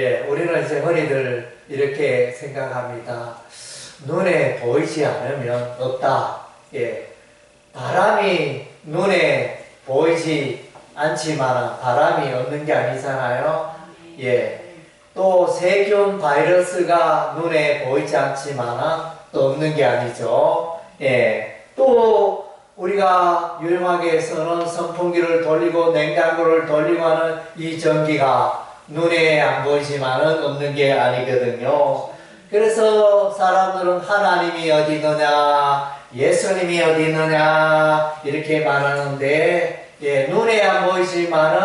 예, 우리는 이제 흔히들 이렇게 생각합니다. 눈에 보이지 않으면 없다. 예, 바람이 눈에 보이지 않지만 바람이 없는 게 아니잖아요. 예, 또 세균 바이러스가 눈에 보이지 않지만 또 없는 게 아니죠. 예, 또 우리가 유용하게 쓰는 선풍기를 돌리고 냉장고를 돌리고 하는 이 전기가 눈에 안 보이지만은 없는 게 아니거든요. 그래서 사람들은 하나님이 어디 있느냐, 예수님이 어디 있느냐 이렇게 말하는데, 예, 눈에 안 보이지만은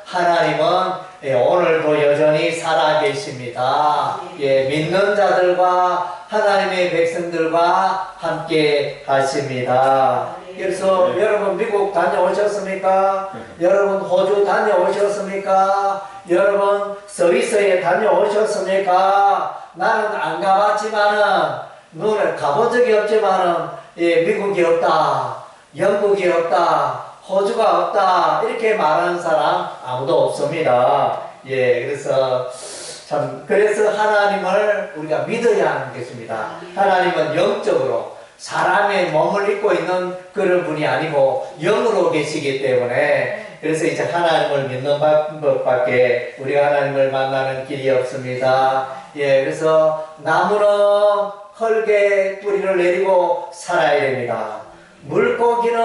하나님은 오늘도 여전히 살아계십니다. 예, 믿는 자들과 하나님의 백성들과 함께 하십니다. 그래서 여러분 미국 다녀오셨습니까? 여러분 호주 다녀오셨습니까? 여러분 스위스에 다녀오셨습니까? 나는 안 가봤지만은 눈을 가본 적이 없지만은 미국이 없다, 영국이 없다, 호주가 없다 이렇게 말하는 사람 아무도 없습니다. 예, 그래서 하나님을 우리가 믿어야 하는 것입니다. 하나님은 영적으로 사람의 몸을 입고 있는 그런 분이 아니고 영으로 계시기 때문에, 그래서 이제 하나님을 믿는 방법밖에 우리가 하나님을 만나는 길이 없습니다. 예, 그래서 나무는 흙에 뿌리를 내리고 살아야 됩니다. 물고기는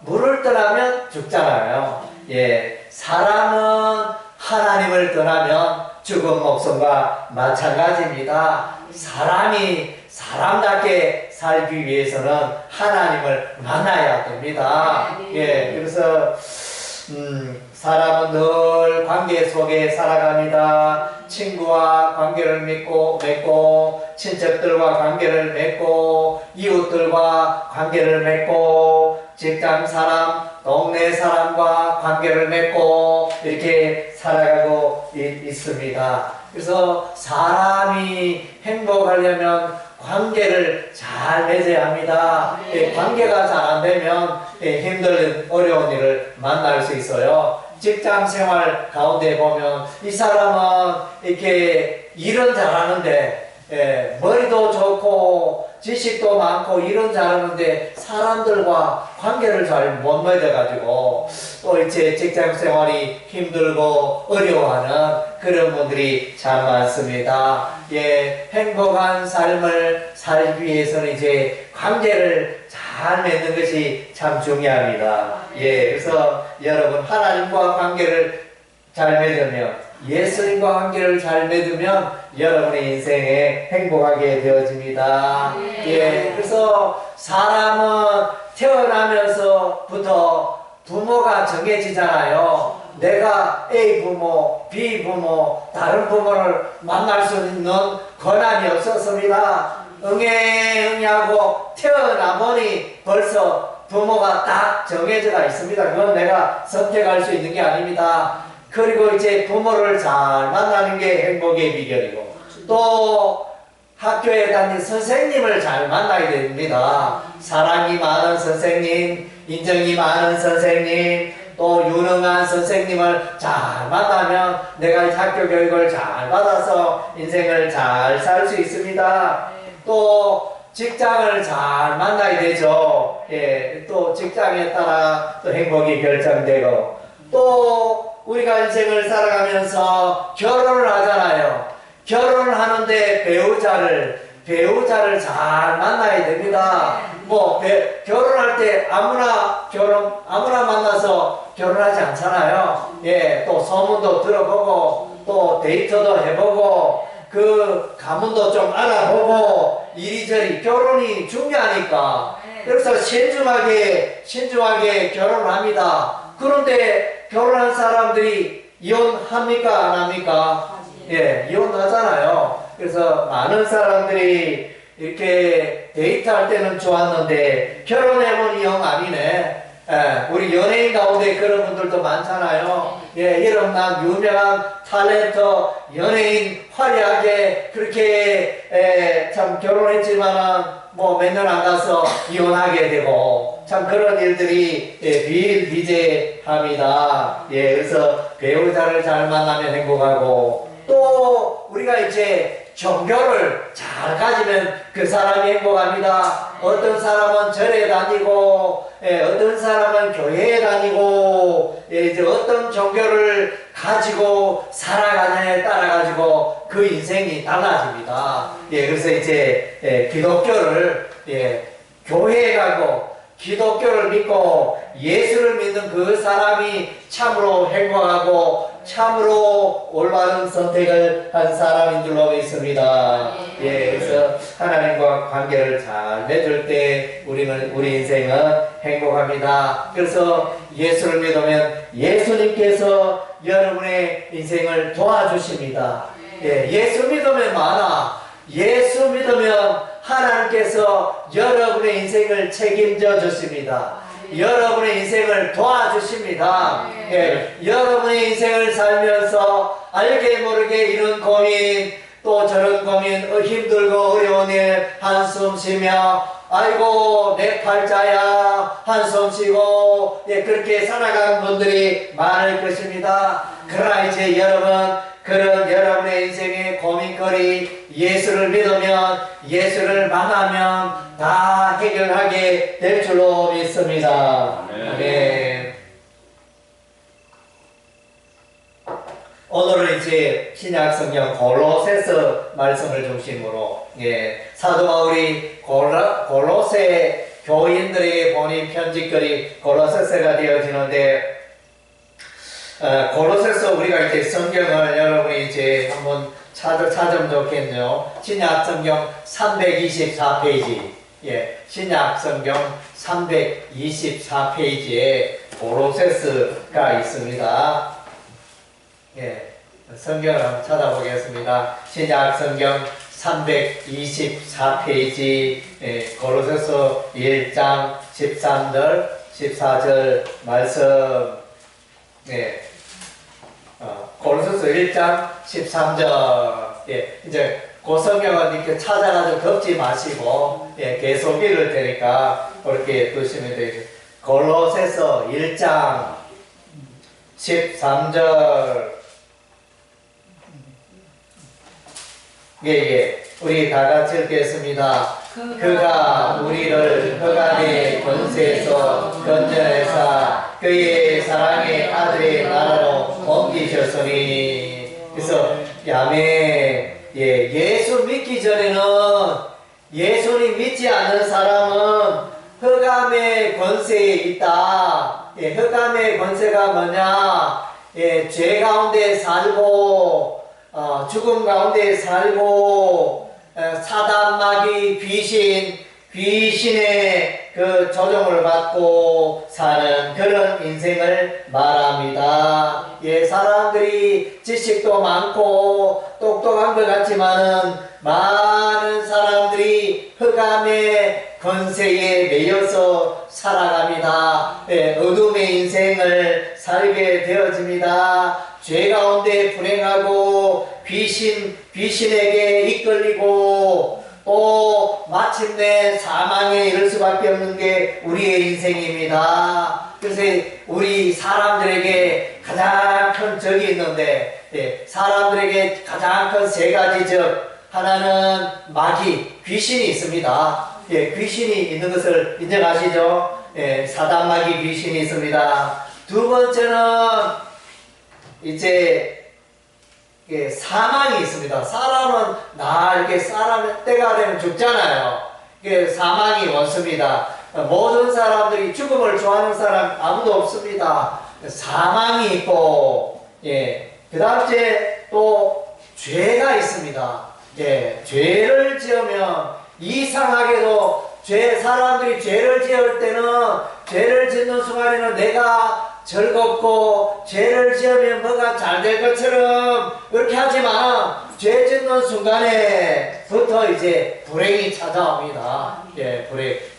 물을 떠나면 죽잖아요. 예, 사람은 하나님을 떠나면 죽은 목숨과 마찬가지입니다. 사람이 사람답게 살기 위해서는 하나님을 만나야 됩니다. 예, 그래서 사람은 늘 관계 속에 살아갑니다. 친구와 관계를 맺고 친척들과 관계를 맺고 이웃들과 관계를 맺고 직장 사람, 동네 사람과 관계를 맺고 이렇게 살아가고 있습니다. 그래서 사람이 행복하려면 관계를 잘 맺어야 합니다. 관계가 잘 안 되면 힘든 어려운 일을 만날 수 있어요. 직장 생활 가운데 보면 이 사람은 이렇게 일은 잘하는데 머리도 좋고 지식도 많고 일은 잘하는데 사람들과 관계를 잘 못 맺어가지고 또 이제 직장 생활이 힘들고 어려워하는 그런 분들이 참 많습니다. 예, 행복한 삶을 살기 위해서는 이제 관계를 잘 맺는 것이 참 중요합니다. 예, 그래서 여러분 하나님과 관계를 잘 맺으면, 예수님과 관계를 잘 맺으면 여러분의 인생에 행복하게 되어집니다. 예, 그래서 사람은 태어나면서부터 부모가 정해지잖아요. 내가 A 부모, B 부모, 다른 부모를 만날 수 있는 권한이 없었습니다. 응애응애하고 태어나 보니 벌써 부모가 딱 정해져가 있습니다. 그건 내가 선택할 수 있는 게 아닙니다. 그리고 이제 부모를 잘 만나는 게 행복의 비결이고, 또 학교에 다니는 선생님을 잘 만나야 됩니다. 사랑이 많은 선생님, 인정이 많은 선생님, 또 유능한 선생님을 잘 만나면 내가 학교 교육을 잘 받아서 인생을 잘 살 수 있습니다. 또 직장을 잘 만나야 되죠. 예, 또 직장에 따라 또 행복이 결정되고, 또 우리가 인생을 살아가면서 결혼을 하잖아요. 결혼을 하는데 배우자를 잘 만나야 됩니다. 결혼할 때 아무나 만나서 결혼하지 않잖아요. 예, 또 소문도 들어보고, 또 데이트도 해보고, 그 가문도 좀 알아보고, 이리저리 결혼이 중요하니까. 그래서 신중하게 결혼을 합니다. 그런데 결혼한 사람들이 이혼합니까? 안 합니까? 예, 이혼하잖아요. 그래서 많은 사람들이 이렇게 데이트할 때는 좋았는데 결혼해보니 영 아니네. 예, 우리 연예인 가운데 그런 분들도 많잖아요. 예, 이름난 유명한 탤런트 연예인 화려하게 그렇게 참 결혼했지만은 몇 년 안 가서 이혼하게 되고, 참 그런 일들이 비일비재합니다. 예, 그래서 배우자를 잘 만나면 행복하고, 또 우리가 이제 종교를 잘 가지면 그 사람이 행복합니다. 어떤 사람은 절에 다니고, 어떤 사람은 교회에 다니고, 이제 어떤 종교를 가지고 살아가느냐에 따라가지고 그 인생이 달라집니다. 그래서 이제 기독교를, 교회에 가고, 기독교를 믿고 예수를 믿는 그 사람이 참으로 행복하고 참으로 올바른 선택을 한 사람인 줄로 믿습니다. 그래서 하나님과 관계를 잘 맺을 때 우리 인생은 행복합니다. 그래서 예수를 믿으면 예수님께서 여러분의 인생을 도와주십니다. 예수 믿으면 많아. 예수 믿으면 하나님께서 여러분의 인생을 책임져 주십니다. 여러분의 인생을 도와주십니다. 여러분의 인생을 살면서 알게 모르게 이런 고민 또 저런 고민 힘들고 어려운 일 한숨 쉬며 아이고 내 팔자야 한숨 쉬고 그렇게 살아가는 분들이 많을 것입니다. 그러나 이제 여러분 그런 여러분의 인생의 고민거리 예수를 믿으면 예수를 만나면 다 해결하게 될 줄로 믿습니다. 아멘. 오늘은 이제 신약 성경 골로새서 말씀을 중심으로 사도 바울이 골로새 교인들에게 보낸 편지글이 골로새서가 되어지는데 골로새서 우리가 이제 성경을 여러분이 이제 한번 찾으면 좋겠네요. 신약 성경 324페이지. 신약 성경 324페이지에 골로새서가 있습니다. 성경을 한번 찾아보겠습니다. 신약 성경 324페이지 골로새서 1장 13절 14절 말씀. 골로새서 1장 13절. 이제 그 성경은 이렇게 찾아가지고 덮지 마시고 계속 읽을 테니까 그렇게 두시면 되겠습니다. 골로새서 1장 13절. 우리 다 같이 읽겠습니다. 그가 우리를 흑암의 권세에서 건져내사 그의 사랑의 아들의 나라로 옮기셨으니. 그래서 아멘. 예수 믿기 전에는 예수님 믿지 않는 사람은 흑암의 권세에 있다. 흑암의 권세가 뭐냐? 죄 가운데 살고 죽음 가운데 살고 사단 마귀 귀신의 그 조종을 받고 사는 그런 인생을 말합니다. 사람들이 지식도 많고 똑똑한 것 같지만은 많은 사람들이 흑암의 권세에 매여서 살아갑니다. 어둠의 인생을 살게 되어집니다. 죄 가운데 불행하고 귀신에게 이끌리고 또 마침내 사망에 이를 수밖에 없는 게 우리의 인생입니다. 그래서 우리 사람들에게 가장 큰 적이 있는데 사람들에게 가장 큰 세 가지 적. 하나는 마귀, 귀신이 있습니다. 귀신이 있는 것을 인정하시죠? 사단 마귀 귀신이 있습니다. 두 번째는 이제 사망이 있습니다. 사람은 이렇게 사람 때가 되면 죽잖아요. 사망이 원수입니다. 모든 사람들이 죽음을 좋아하는 사람 아무도 없습니다. 사망이 있고, 그 다음째 또 죄가 있습니다. 죄를 지으면 이상하게도 사람들이 죄를 지을 때는 죄를 짓는 순간에는 내가 즐겁고 죄를 지으면 뭐가 잘 될 것처럼 그렇게 하지만 죄 짓는 순간에부터 이제 불행이 찾아옵니다.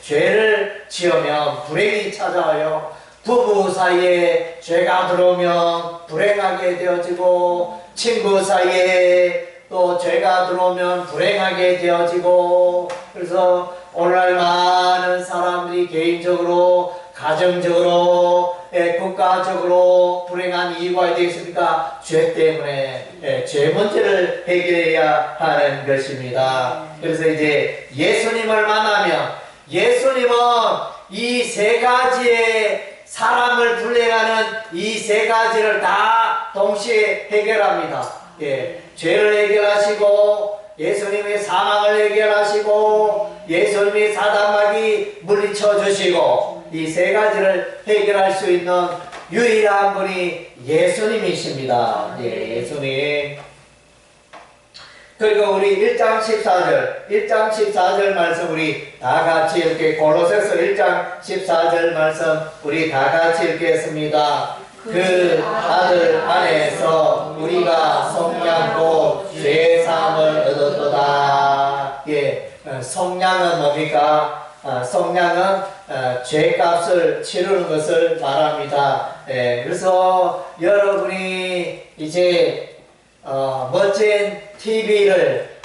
죄를 지으면 불행이 찾아와요. 부부 사이에 죄가 들어오면 불행하게 되어지고 친구 사이에 또 죄가 들어오면 불행하게 되어지고 그래서 오늘날 많은 사람들이 개인적으로 가정적으로 국가적으로 불행한 이유가 되겠습니까? 죄 때문에 죄 문제를 해결해야 하는 것입니다. 그래서 이제 예수님을 만나면 예수님은 이 세 가지의 사람을 불행하는 이 세 가지를 다 동시에 해결합니다. 죄를 해결하시고 예수님이 사망을 해결하시고 예수님이 사단마귀 물리쳐 주시고 이 세 가지를 해결할 수 있는 유일한 분이 예수님이십니다. 예수님. 그리고 우리 1장 14절 말씀 우리 다 같이 이렇게 골로새서 1장 14절 말씀 우리 다 같이 읽겠습니다. 그 아들 안에서 우리가 성량도 죄사함을 얻었도다. 성량은 뭡니까? 성량은 죄값을 치르는 것을 말합니다. 그래서 여러분이 이제 멋진 TV를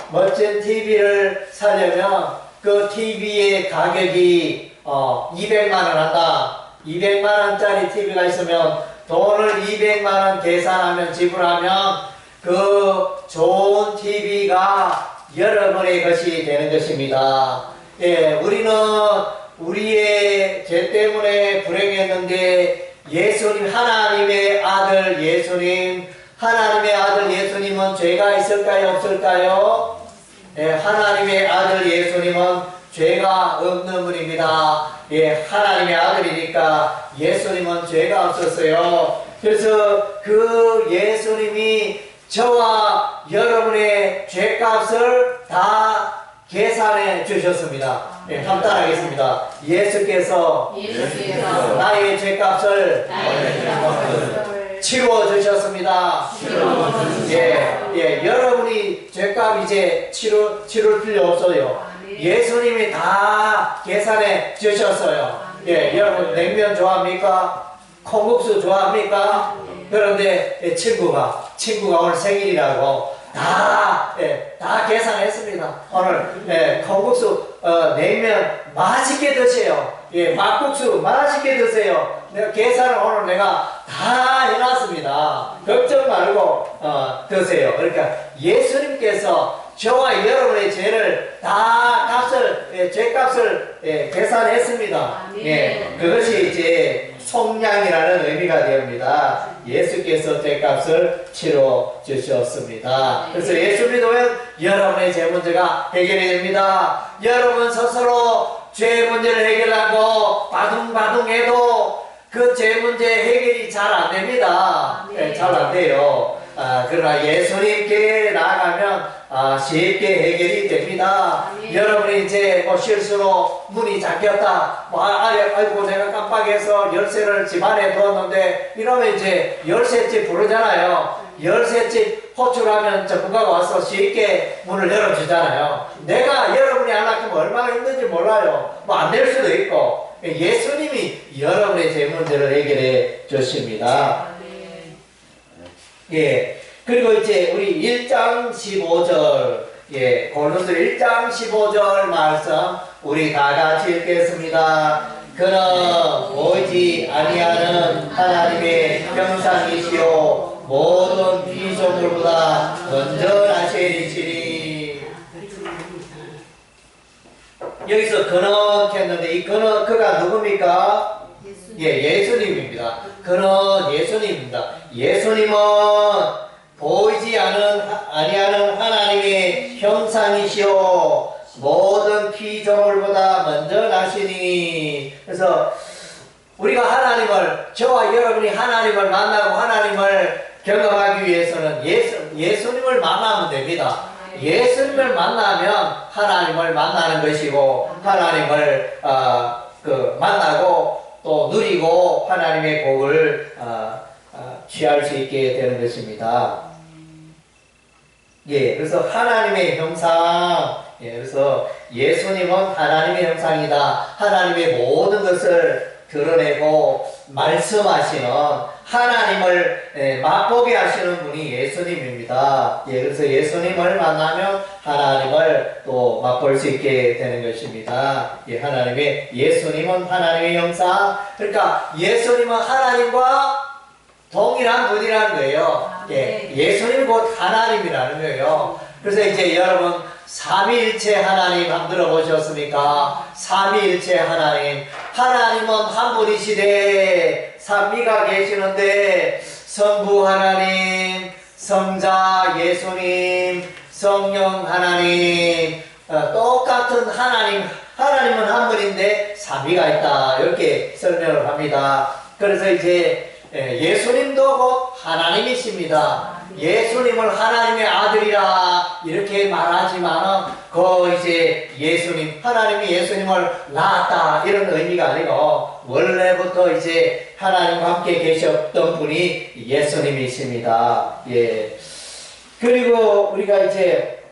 사려면 그 TV의 가격이 200만 원 한다. 200만 원짜리 TV가 있으면 돈을 200만 원 계산하면 지불하면 그 좋은 TV가 여러분의 것이 되는 것입니다. 우리는 우리의 죄 때문에 불행했는데 예수님 하나님의 아들 예수님은 죄가 있을까요? 없을까요? 하나님의 아들 예수님은 죄가 없는 분입니다. 하나님의 아들이니까 예수님은 죄가 없었어요. 그래서 그 예수님이 저와 여러분의 죄값을 다 계산해 주셨습니다. 한번 따라하겠습니다. 예수께서 나의 죄값을 치워 주셨습니다. 여러분이 죄값 이제 치를 필요 없어요. 예수님이 다 계산해 주셨어요. 여러분 냉면 좋아합니까? 콩국수 좋아합니까? 그런데 친구가 오늘 생일이라고 다 계산했습니다. 오늘 콩국수 냉면 맛있게 드세요. 막국수 맛있게 드세요. 계산을 오늘 내가 다 해놨습니다. 걱정 말고 드세요. 그러니까 예수님께서 저와 여러분의 죄를 다 죄값을 계산했습니다. 그것이 이제 속량이라는 의미가 됩니다. 예수께서 죄값을 치러 주셨습니다. 그래서 예수 믿으면 여러분의 죄 문제가 해결이 됩니다. 여러분 스스로 죄 문제를 해결하고 바둥바둥해도 그 죄 문제 해결이 잘 안 됩니다. 잘 안 돼요. 그러나 예수님께 나아가면 쉽게 해결이 됩니다. 여러분이 이제 실수로 문이 잠겼다. 아이고 내가 깜빡해서 열쇠를 집안에 두었는데 이러면 이제 열쇠집 부르잖아요. 열쇠집 호출하면 전문가가 와서 쉽게 문을 열어주잖아요. 내가 여러분이 하려면 얼마나 힘든지 몰라요. 안 될 수도 있고 예수님이 여러분의 죄 문제를 해결해 주십니다. 그리고 이제 우리 1장 15절, 골로새 1장 15절 말씀 우리 다 같이 읽겠습니다. 그는 보이지 아니하는 하나님의 형상이시요 모든 피조물보다 먼저 나시리시니. 여기서 그는 했는데 이 그가 누굽니까? 예수님입니다. 그는 예수님입니다. 예수님은 보이지 아니하는 하나님의 형상이시오 모든 피조물보다 먼저 나시니. 그래서 우리가 저와 여러분이 하나님을 만나고 하나님을 경험하기 위해서는 예수님을 만나면 됩니다. 예수님을 만나면 하나님을 만나는 것이고 하나님을 만나고 또 누리고 하나님의 복을 취할 수 있게 되는 것입니다. 그래서 하나님의 형상, 그래서 예수님은 하나님의 형상이다. 하나님의 모든 것을 드러내고 말씀하시는 하나님을 맛보게 하시는 분이 예수님입니다. 그래서 예수님을 만나면 하나님을 또 맛볼 수 있게 되는 것입니다. 예수님은 하나님의 형상, 그러니까 예수님은 하나님과 동일한 분이라는 거예요. 예수님 곧 하나님이라는 거예요. 그래서 이제 여러분 삼위일체 하나님 한번 들어보셨습니까? 삼위일체 하나님, 하나님은 한 분이시되 삼위가 계시는데 성부 하나님, 성자 예수님, 성령 하나님, 똑같은 하나님은 한 분인데 삼위가 있다, 이렇게 설명을 합니다. 그래서 이제 예수님도 곧 하나님이십니다. 예수님을 하나님의 아들이라 이렇게 말하지만은 이제 하나님이 예수님을 낳았다 이런 의미가 아니고 원래부터 이제 하나님과 함께 계셨던 분이 예수님이십니다. 그리고 우리가 이제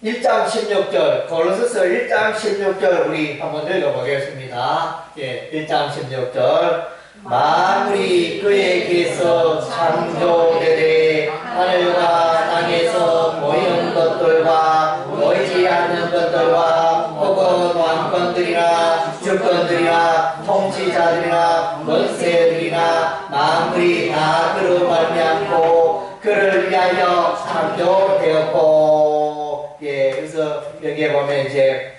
1장 16절, 고린도서 1장 16절 우리 한번 읽어보겠습니다. 1장 16절. 만물이 그에게서 창조되되 하늘과 땅에서 보이는 것들과 보이지 않는 것들과 혹은 왕권들이나 주권들이나 통치자들이나 권세들이나 만물이 다 그로 말미암고 그를 위하여 창조되었고. 그래서 여기에 보면 이제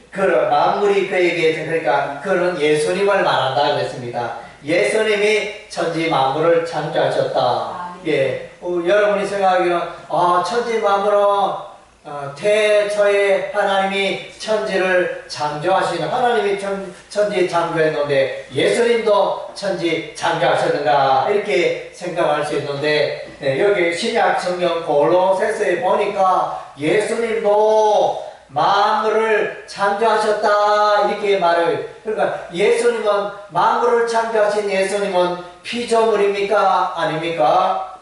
그런 만물이 그에게, 그러니까 그런 예수님을 말한다 그랬습니다. 예수님이 천지 만물을 창조하셨다. 여러분이 생각하기는 천지 만물은 태초에 하나님이 천지를 창조하시는, 하나님이 천지 창조했는데 예수님도 천지 창조하셨는가 이렇게 생각할 수 있는데, 여기 신약 성경 골로새서에 보니까 예수님도 만물을 창조하셨다 이렇게 말해요. 그러니까 예수님은, 만물을 창조하신 예수님은 피조물입니까? 아닙니까?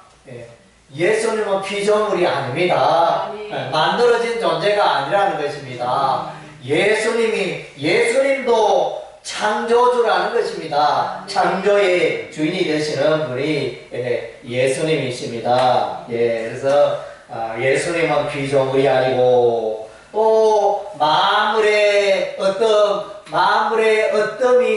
예수님은 피조물이 아닙니다. 만들어진 존재가 아니라는 것입니다. 예수님도 창조주라는 것입니다. 창조의 주인이 되시는 분이 예수님이십니다. 그래서 예수님은 피조물이 아니고 또 만물의 어떤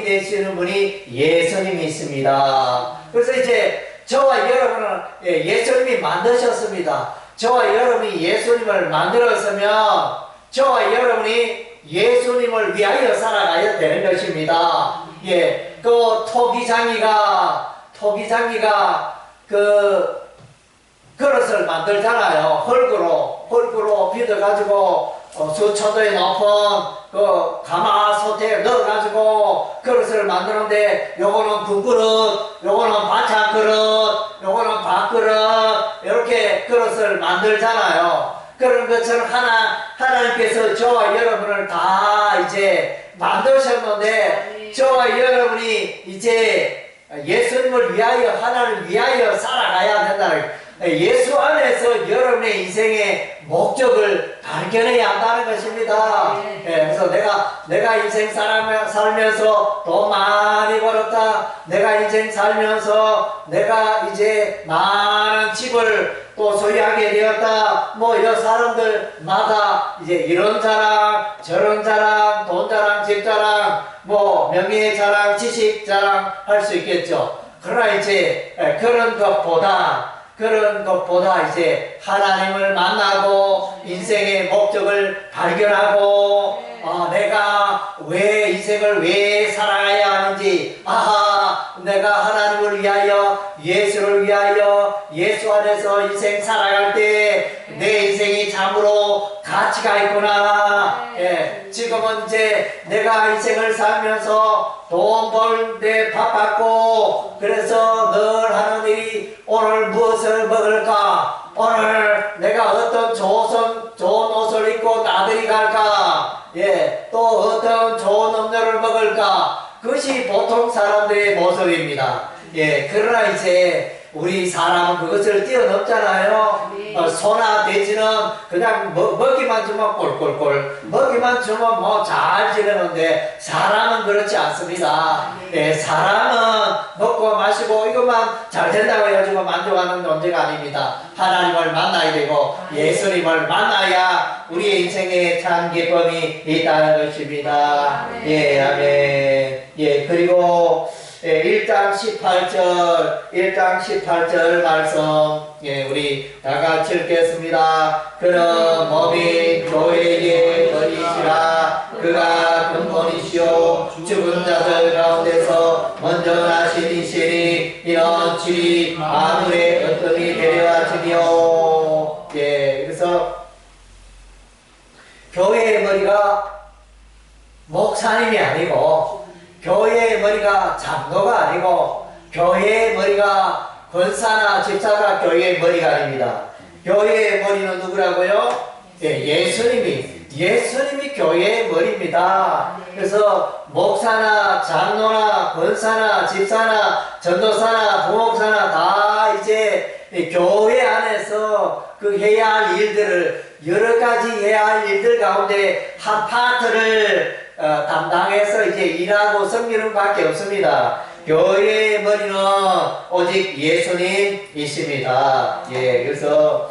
되시는 분이 예수님이십니다. 그래서 이제 저와 여러분은 예수님이 만드셨습니다. 저와 여러분이 예수님을 만들었으면 저와 여러분이 예수님을 위하여 살아가야 되는 것입니다. 그 토기장이가 그 그릇을 만들잖아요. 흙으로 빚어가지고 수천도에 높은 그 가마솥에 넣어가지고 그릇을 만드는데, 요거는 국그릇, 요거는 반찬 그릇, 요거는 밥그릇, 이렇게 그릇을 만들잖아요. 그런 것처럼 하나님께서 저와 여러분을 다 이제 만드셨는데, 저와 여러분이 이제 예수님을 위하여, 하나님을 위하여 살아가야 된다는, 예수 안에서 여러분의 인생의 목적을 발견해야 한다는 것입니다. 그래서 내가 인생 살면서 돈 많이 벌었다, 내가 인생 살면서 내가 이제 많은 집을 또 소유하게 되었다, 여 사람들마다 이제 이런 자랑 저런 자랑, 돈 자랑, 집 자랑, 명예 자랑, 지식 자랑 할 수 있겠죠. 그러나 이제 그런 것보다 이제 하나님을 만나고 인생의 목적을 발견하고, 내가 왜 인생을 왜 살아가야 하는지, 내가 하나님을 위하여, 예수를 위하여, 예수 안에서 인생 살아갈 때 내 인생이 참으로 가치가 있구나. 지금은 이제 내가 인생을 살면서 돈 벌는데 바빴고, 그래서 늘 하는 일이 오늘 무엇을 먹을까? 오늘 내가 어떤 좋은 옷을 입고 나들이 갈까? 또 어떤 좋은 음료를 먹을까? 그것이 보통 사람들의 모습입니다. 그러나 이제 우리 사람은 그것을 뛰어넘잖아요. 소나 돼지는 그냥 먹기만 주면 꼴꼴꼴, 먹기만 주면 뭐 잘 지내는데 사람은 그렇지 않습니다. 예, 사람은 먹고 마시고 이것만 잘 된다고 해가지고 만족하는 존재가 아닙니다. 하나님을 만나야 되고 예수님을 만나야 우리의 인생에 참 기쁨이 있다는 것입니다. 예, 아멘. 예, 그리고 1장 18절 말씀, 예, 우리 다 같이 읽겠습니다. 그는 몸이 교회의 머리시라. 그가 근본이시오 죽은 자들 가운데서 먼저 나신 이시니 이는 주의 만물의 어떠니 데려와주니요. 예, 그래서 교회의 머리가 목사님이 아니고, 교회의 머리가 장로가 아니고, 교회의 머리가 권사나 집사가 교회의 머리가 아닙니다. 교회의 머리는 누구라고요? 예, 예수님이 교회의 머리입니다. 그래서 목사나 장로나 권사나 집사나 전도사나 부목사나 다 이제 교회 안에서 그 해야 할 일들을, 여러 가지 해야 할 일들 가운데 한 파트를 담당해서 이제 일하고 섬기는 밖에 없습니다. 교회의 머리는 오직 예수님이십니다. 예, 그래서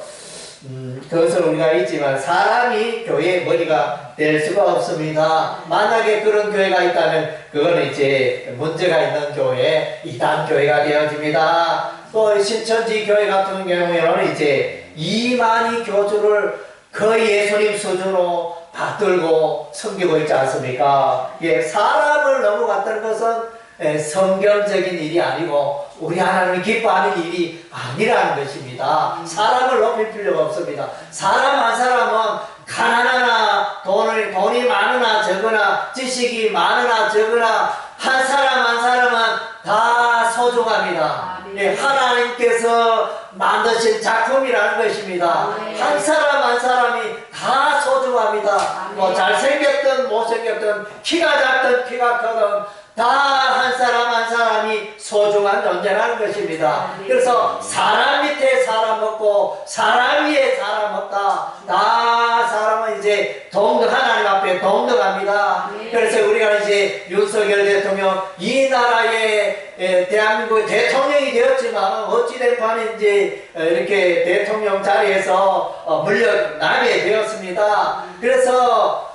그것을 우리가 잊지만 사람이 교회의 머리가 될 수가 없습니다. 만약에 그런 교회가 있다면 그거는 이제 문제가 있는 교회, 이단 교회가 되어집니다. 또 신천지 교회 같은 경우에는 이제 이만희 교주를 거의 예수님 수준으로 받들고 섬기고 있지 않습니까? 예, 사람을 넘어갔다는 것은 성경적인 일이 아니고 우리 하나님이 기뻐하는 일이 아니라는 것입니다. 사람을 높일 필요가 없습니다. 사람 한 사람은 가난하나 돈이 많으나 적으나 지식이 많으나 적으나 한 사람 한 사람은 다 소중합니다. 예, 하나님께서 만드신 작품이라는 것입니다. 한 사람 한 사람이 다 소중합니다. 뭐 잘생겼든 못생겼든 키가 작든 키가 크든 다 한 사람 한 사람이 소중한 존재라는 것입니다. 그래서 사람 밑에 사람 없고 사람 위에 사람 없다. 다 사람은 이제 하나님 앞에 동등합니다. 그래서 우리가 이제 윤석열 대통령 이 나라의 대한민국 대통령이 되었지만 어찌된 판인지 이렇게 대통령 자리에서 물러나게 되었습니다. 그래서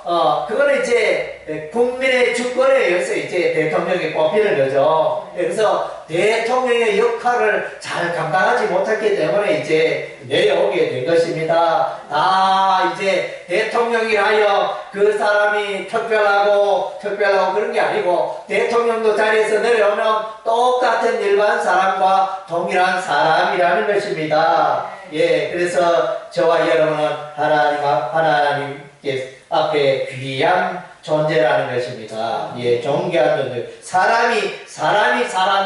그거는 이제 국민의 주권에 의해서 이제 대통령이 뽑히는 거죠. 그래서 대통령의 역할을 잘 감당하지 못했기 때문에 이제 내려오게 된 것입니다. 이제 대통령이라여 그 사람이 특별하고 그런 게 아니고 대통령도 자리에서 내려오면 똑같은 일반 사람과 동일한 사람이라는 것입니다. 예, 그래서 저와 여러분은 하나님 앞에 귀한 존재라는 것입니다. 예, 존귀한 존재. 사람이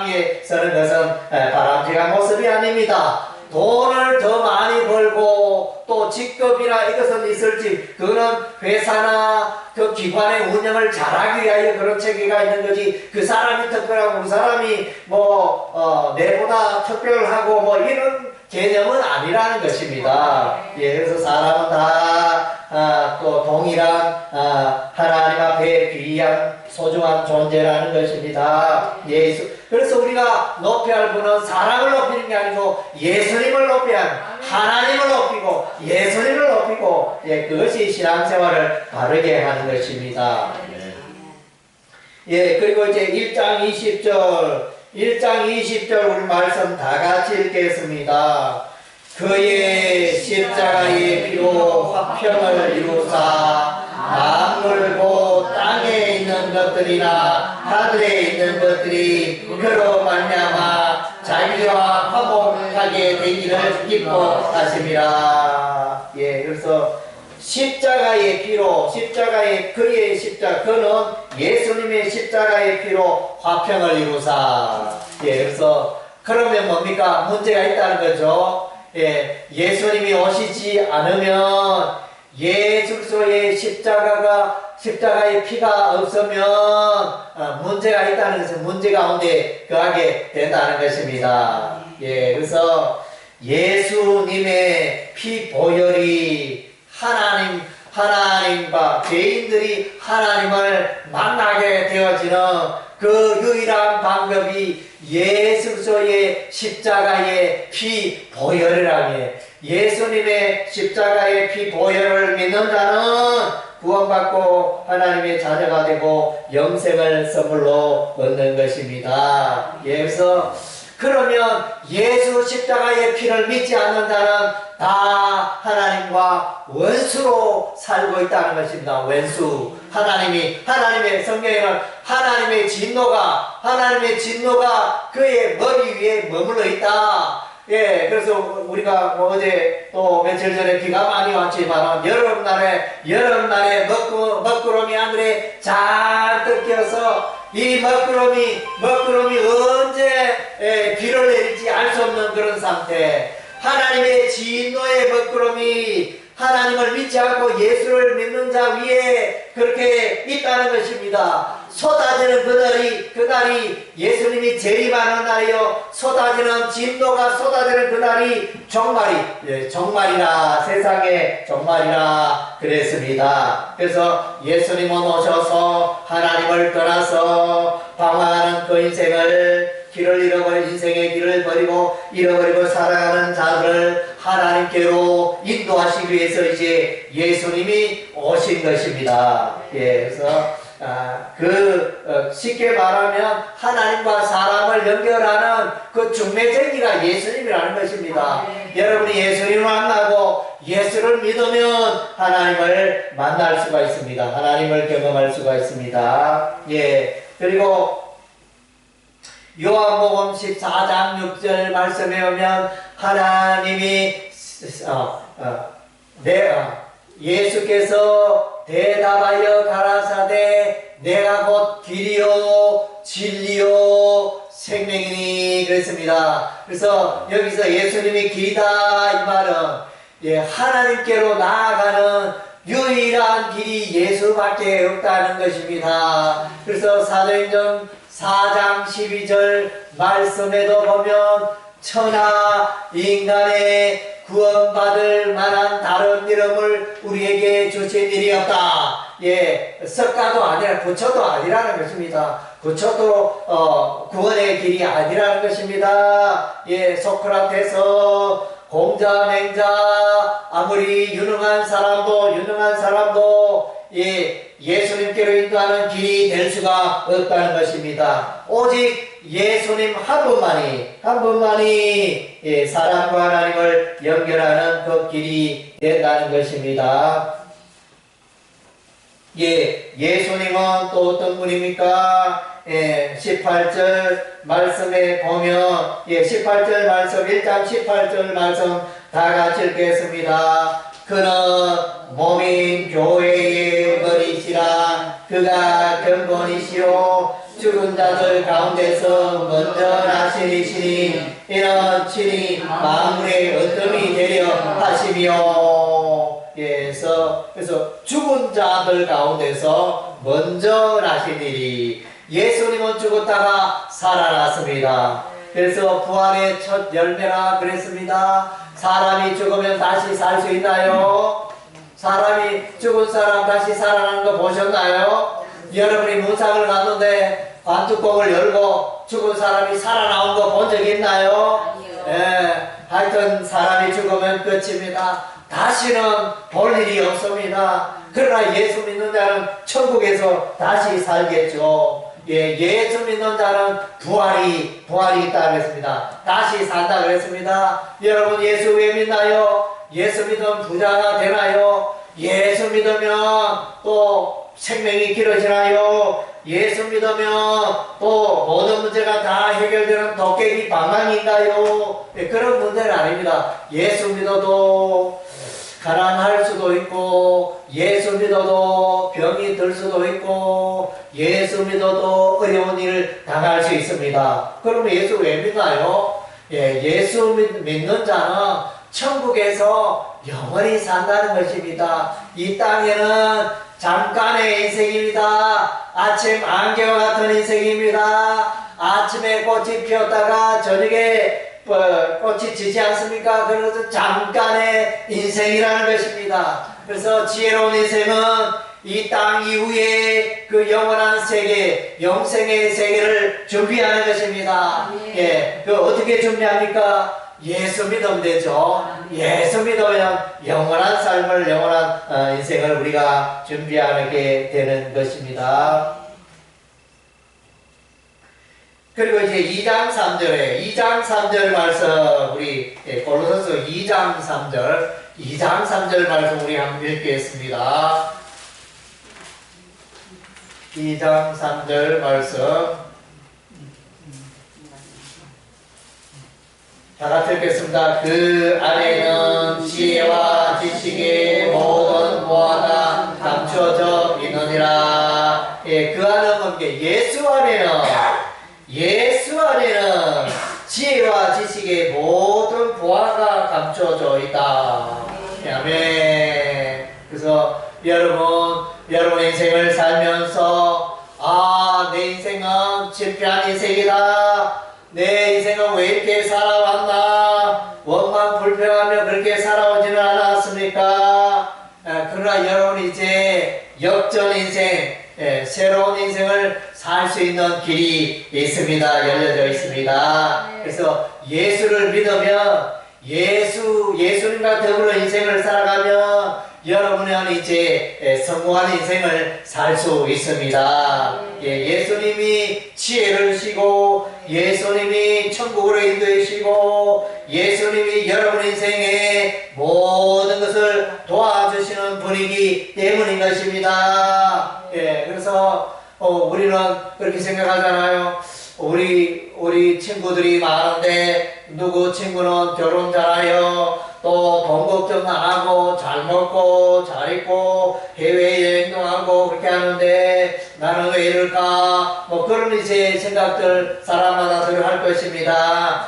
위에 서는 것은 바람직한 모습이 아닙니다. 돈을 더 많이 벌고 또 직급이나 이것은 있을지 그거는 회사나 그 기관의 운영을 잘하기 위하여 그런 체계가 있는 거지 그 사람이 특별하고 그 사람이 내보다 특별하고 뭐 이런 개념은 아니라는 것입니다. 예, 그래서 사람은 다 또 동일한 하나님 앞에 귀한 소중한 존재라는 것입니다. 그래서 우리가 높여야 할 분은 사람을 높이는 게 아니고 예수님을 높여야 하나님을 높이고 예수님을 높이고 예, 그것이 신앙생활을 바르게 하는 것입니다. 예, 그리고 이제 1장 20절 우리 말씀 다 같이 읽겠습니다. 그의 십자가의 피로 화평을 이루사 만물 곧 땅에 있는 것들이나 하늘에 있는 것들이 그로 말미암아 자기와 화목하게 되기를 기뻐하심이라. 예, 그래서 십자가의 피로 그의 십자가 그는 예수님의 십자가의 피로 화평을 이루사. 예, 그래서 그러면 뭡니까? 문제가 있다는 거죠. 예, 예수님이 오시지 않으면 예수의 십자가의 피가 없으면 문제가 있다는 것은 문제 가운데 거하게 된다는 것입니다. 그래서 예수님의 피 보혈이 하나님과 개인들이 하나님을 만나게 되어지는 그 유일한 방법이 예수 그리스도의 십자가의 피 보혈이라며, 예수님의 십자가의 피 보혈을 믿는 자는 구원받고 하나님의 자녀가 되고 영생을 선물로 얻는 것입니다. 그래서 그러면 예수 십자가의 피를 믿지 않는 자는 다 하나님과 원수로 살고 있다는 것입니다. 원수. 하나님의 성경에는 하나님의 진노가 그의 머리 위에 머물러 있다. 그래서 우리가 어제 또 며칠 전에 비가 많이 왔지만 여름날에 먹구름이 하늘에 잔뜩 껴서 이 먹구름이 언제 비를 내릴지 알 수 없는 그런 상태. 하나님의 진노의 먹구름이 하나님을 믿지 않고 예수를 믿는 자 위에 그렇게 있다는 것입니다. 쏟아지는 그날이 예수님이 재림하는 날이요, 쏟아지는 진노가 쏟아지는 그날이 종말이라, 세상의 종말이라 그랬습니다. 그래서 예수님은 오셔서 하나님을 떠나서 방황하는 그 인생의 길을 잃어버리고 살아가는 자들을 하나님께로 인도하시기 위해서 이제 예수님이 오신 것입니다. 그래서 쉽게 말하면 하나님과 사람을 연결하는 그 중매쟁이가 예수님이라는 것입니다. 여러분이 예수님을 만나고 예수를 믿으면 하나님을 만날 수가 있습니다. 하나님을 경험할 수가 있습니다. 그리고 요한복음 14장 6절 말씀에 오면 하나님이 예수께서 대답하여 가라사대 내가 곧 길이요 진리요 생명이니 그랬습니다. 그래서 여기서 예수님이 길이다 이 말은 하나님께로 나아가는 유일한 길이 예수밖에 없다는 것입니다. 그래서 사도행전 4장 12절 말씀에도 보면 천하 인간의 구원받을 만한 다른 이름을 우리에게 주신 일이 없다. 석가도 아니라 부처도 아니라는 것입니다. 부처도 구원의 길이 아니라는 것입니다. 소크라테스 공자 맹자 아무리 유능한 사람도 예수님께로 인도하는 길이 될 수가 없다는 것입니다. 오직 예수님 한 분만이 사람과 하나님을 연결하는 그 길이 된다는 것입니다. 예수님은 또 어떤 분입니까? 18절 말씀에 보면 18절 말씀 1장 18절 말씀 다 같이 읽겠습니다. 그는 몸인 교회의 머리시라. 그가 근본이시요 죽은 자들 가운데서 먼저 나신 이시니 이는 친히 만물의 어둠이 되려 하시며. 그래서 죽은 자들 가운데서 먼저 나신 일이 예수님은 죽었다가 살아났습니다. 그래서 부활의 첫 열매라 그랬습니다. 사람이 죽으면 다시 살 수 있나요? 죽은 사람 다시 살아나는 거 보셨나요? 여러분이 문상을 갔는데 관뚜껑을 열고 죽은 사람이 살아나온 거 본 적 있나요? 하여튼 사람이 죽으면 끝입니다. 다시는 볼 일이 없습니다. 그러나 예수 믿는 자는 천국에서 다시 살겠죠. 예수 믿는 자는 부활이 있다 그랬습니다. 다시 산다 그랬습니다. 여러분 예수 왜 믿나요? 예수 믿으면 부자가 되나요? 예수 믿으면 또 생명이 길어지나요? 예수 믿으면 또 모든 문제가 다 해결되는 도깨비 방망이인가요? 그런 문제는 아닙니다. 예수 믿어도 가난할 수도 있고, 예수 믿어도 병이 들 수도 있고, 예수 믿어도 어려운 일을 당할 수 있습니다. 그러면 예수 왜 믿나요? 예수 믿는 자는 천국에서 영원히 산다는 것입니다. 이 땅에는 잠깐의 인생입니다. 아침 안개와 같은 인생입니다. 아침에 꽃이 피었다가 저녁에 꽃이 지지 않습니까? 그래서 잠깐의 인생이라는 것입니다. 그래서 지혜로운 인생은 이 땅 이후에 그 영원한 세계, 영생의 세계를 준비하는 것입니다. 예, 그 어떻게 준비합니까? 예수 믿으면 되죠. 예수 믿으면 영원한 삶을, 영원한 인생을 우리가 준비하게 되는 것입니다. 그리고 이제 2장 3절에 2장 3절 말씀 우리 골로새서 2장 3절 말씀 우리 한번 읽겠습니다. 2장 3절 말씀 다 같이 읽겠습니다. 그 안에는 지혜와 지식의 모든 보화가 감추어져 있느니라. 예, 그 안은 뭔게 예수 안에는 지혜와 지식의 모든 보화가 감춰져 있다. 아멘. 그래서 여러분 인생을 살면서 내 인생은 실패한 인생이다. 내 인생은 왜 이렇게 살아왔나? 원망 불평하며 그렇게 살아오지는 않았습니까? 그러나 여러분이 이제 역전 인생, 새로운 인생을 살 수 있는 길이 있습니다. 열려져 있습니다. 그래서 예수를 믿으면 예수님과 더불어 인생을 살아가면 여러분은 이제 성공한 인생을 살 수 있습니다. 예수님이 지혜를 주시고 예수님이 천국으로 인도해 주시고 예수님이 여러분 인생의 모든 것을 도와주시는 분이기 때문인 것입니다. 그래서 우리는 그렇게 생각하잖아요. 우리 친구들이 많은데 누구 친구는 결혼 잘하여 또 돈 걱정 안 하고 잘 먹고 잘 입고 해외여행도 하고 그렇게 하는데 나는 왜 이럴까? 그런 이제 생각들 사람마다 늘 할 것입니다.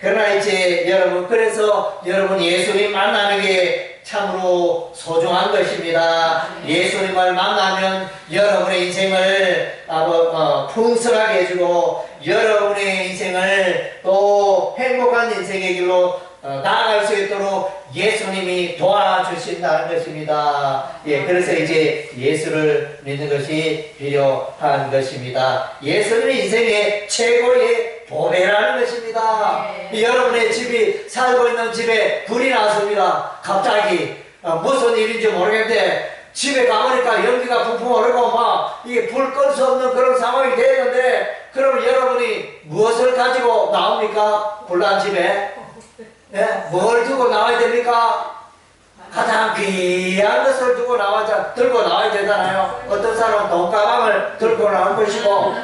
그러나 이제 그래서 여러분 예수님 만나는 게 참으로 소중한 것입니다. 예수님을 만나면 여러분의 인생을 풍성하게 해주고 여러분의 인생을 또 행복한 인생의 길로 나아갈 수 있도록 예수님이 도와주신다는 것입니다. 그래서 이제 예수를 믿는 것이 필요한 것입니다. 예수님이 인생의 최고의 보배라는 것입니다. 여러분의 집이 살고 있는 집에 불이 났습니다. 갑자기 무슨 일인지 모르겠는데 집에 가보니까 연기가 붕붕 오르고 막 이게 불 끌 수 없는 그런 상황이 되는데 그러면 여러분이 무엇을 가지고 나옵니까? 불난 집에? 뭘 두고 나와야 됩니까? 가장 귀한 것을 들고 나와야 되잖아요. 어떤 사람은 돈가방을 들고 나올 것이고,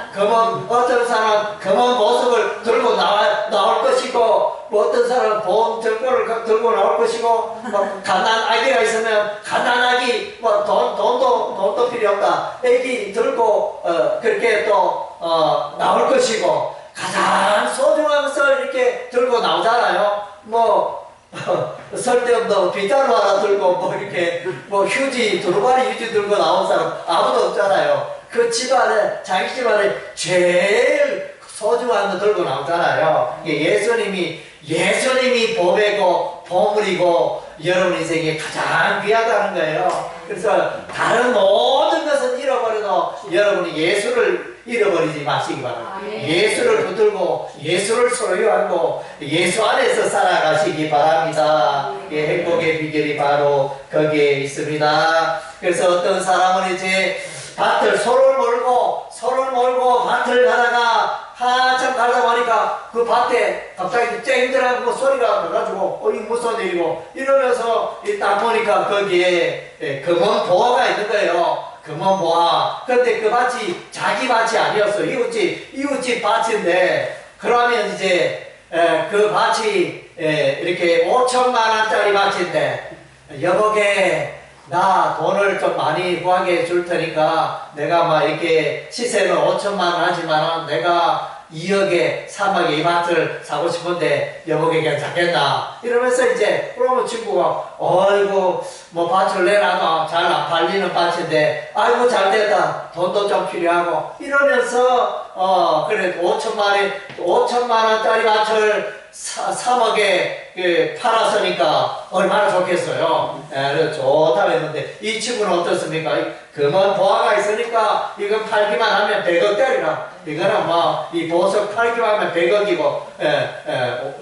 어떤 사람은 금은 보석을 들고 나올 것이고, 어떤 사람은 보험 증권을 들고 나올 것이고, 갓난 아기가 있으면 갓난 아기, 돈도 필요 없다. 아기 들고, 그렇게 또, 나올 것이고, 가장 소중한 것을 이렇게 들고 나오잖아요. 쓸데없는 빗자루 하나 들고 이렇게 휴지 두루마리 휴지 들고 나온 사람 아무도 없잖아요. 그 집안에 자기 집안에 제일 소중한 거 들고 나오잖아요. 예수님이 보배고 보물이고 여러분 인생에 가장 귀하다는 거예요. 그래서 다른 모든 것은 잃어버려도 여러분이 예수를 잃어버리지 마시기 바랍니다. 예수를 붙들고 예수를 소유하고 예수 안에서 살아가시기 바랍니다. 행복의 비결이 바로 거기에 있습니다. 그래서 어떤 사람은 이제 소를 몰고 밭을 가다가 한참 가다 보니까 그 밭에 갑자기 쨍쨍한 소리가 나가지고 이게 무슨 일이고 이러면서 딱 보니까 거기에 금은 보화가 있는 거예요. 금은 보화. 그런데 그 밭이 자기 밭이 아니었어. 이웃집 밭인데 그러면 이제 그 밭이 이렇게 5천만 원짜리 밭인데 여보게 나 돈을 좀 많이 구하게 줄 테니까 내가 이렇게 시세는 5천만 원 하지만 내가 2억에 3억에 이 밭을 사고 싶은데 여보게 괜찮겠나? 이러면서 이제 그러면 친구가 어이구 밭을 내놔도 잘 안 팔리는 밭인데 아이고 잘됐다 돈도 좀 필요하고 이러면서 그래 5천만 원짜리 밭을 3억에 팔았으니까 얼마나 좋겠어요. 그래서 좋다고 했는데 이 친구는 어떻습니까? 금은 보화가 있으니까 이거 팔기만 하면 100억짜리라. 이거는 뭐 이 보석 팔기만 하면 100억이고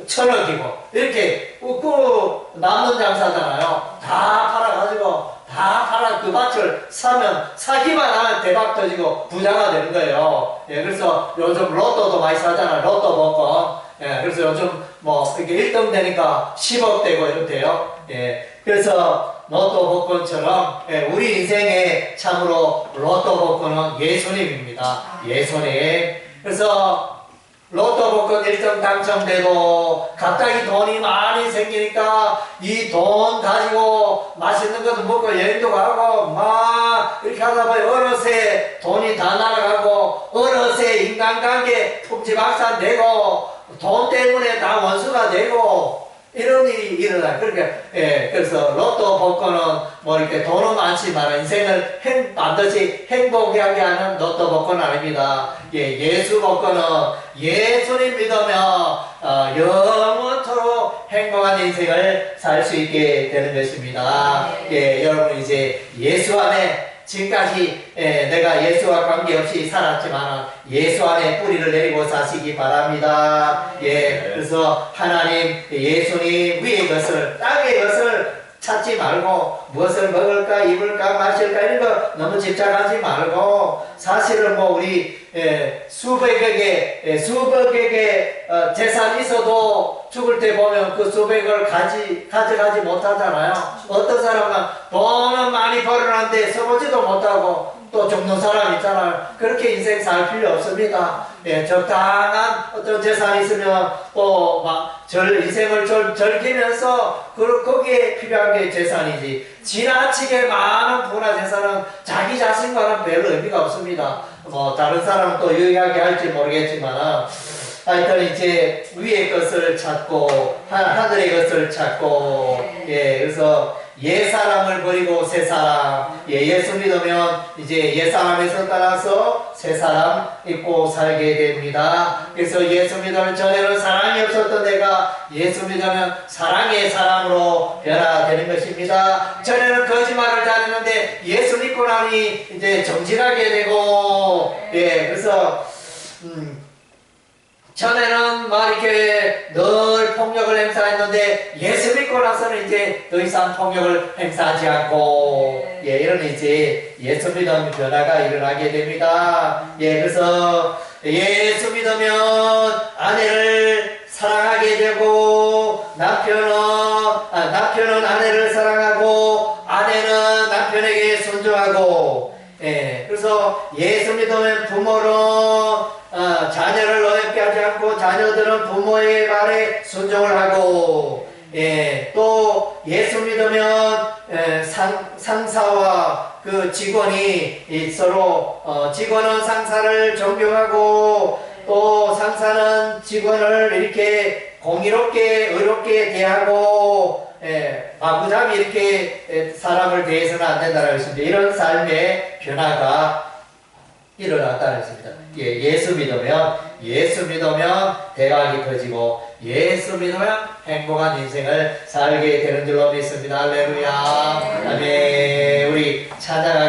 1000억이고 이렇게 웃고 남는 장사잖아요. 다 팔아가지고 그 밭을 사면 사기만 하면 대박 터지고 부자가 되는 거예요. 그래서 요즘 로또도 많이 사잖아요. 로또 복권. 그래서 요즘 뭐 이게 1등 되니까 10억 되고 이렇대요. 그래서 로또 복권처럼 우리 인생에 참으로 로또 복권은 예수님입니다. 예수님. 그래서 로또 복권 1등 당첨돼도 갑자기 돈이 많이 생기니까 이 돈 가지고 맛있는 것도 먹고 여행도 가고 막 이렇게 하다 보니 어느새 돈이 다 날아가고 어느새 인간관계 풍지박산되고 돈 때문에 다 원수가 되고 이런 일이 일어나요. 그러니까 그래서 로또 복권은 뭐 이렇게 돈은 많지만 인생을 반드시 행복하게 하는 로또 복권은 아닙니다. 예수 복권은 예수님 믿으며 영원토록 행복한 인생을 살 수 있게 되는 것입니다. 여러분 이제 예수 안에 지금까지 내가 예수와 관계없이 살았지만 예수 안에 뿌리를 내리고 사시기 바랍니다. 그래서 하나님, 예수님 위의 것을, 땅의 것을 찾지 말고 무엇을 먹을까, 입을까, 마실까 이런 거 너무 집착하지 말고 사실은 뭐 우리 수백억의 재산이 있어도 죽을 때 보면 그 수백을 가져가지 못하잖아요. 어떤 사람은 돈은 많이 벌어놨는데 써보지도 못하고 또 죽는 사람 있잖아요. 그렇게 인생 살 필요 없습니다. 적당한 어떤 재산이 있으면 또 막 인생을 즐기면서 거기에 필요한 게 재산이지. 지나치게 많은 부나 재산은 자기 자신과는 별로 의미가 없습니다. 뭐 다른 사람은 또 유의하게 할지 모르겠지만 하여튼 이제 위의 것을 찾고 하늘의 것을 찾고 그래서 옛사람을 버리고 새사람 예수 믿으면 이제 옛사람에서 따라서 새사람 입고 살게 됩니다. 그래서 예수 믿으면 전에는 사랑이 없었던 내가 예수 믿으면 사랑의 사람으로 변화되는 것입니다. 전에는 거짓말을 다녔는데 예수 믿고 나니 이제 정직하게 되고 그래서 전에는 막 이렇게 늘 폭력을 행사했는데 예수 믿고 나서는 이제 더 이상 폭력을 행사하지 않고 이런 이제 예수 믿으면 변화가 일어나게 됩니다. 그래서 예수 믿으면 아내를 사랑하게 되고 남편은 아내를 사랑하고 아내는 남편에게 순종하고 그래서 예수 믿으면 부모는 자녀를 어렵게 하지 않고 자녀들은 부모의 말에 순종을 하고 또 예수 믿으면 상사와 그 직원이 서로 직원은 상사를 존경하고 또 상사는 직원을 이렇게 공의롭게 의롭게 대하고 마구잡이 이렇게 사람을 대해서는 안 된다고 했습니다. 이런 삶의 변화가 일어났다는 것입니다. 예수 믿으면 대박이 터지고 예수 믿으면 행복한 인생을 살게 되는 줄로 믿습니다. 할렐루야. 아멘. 우리 찬양하겠습니다.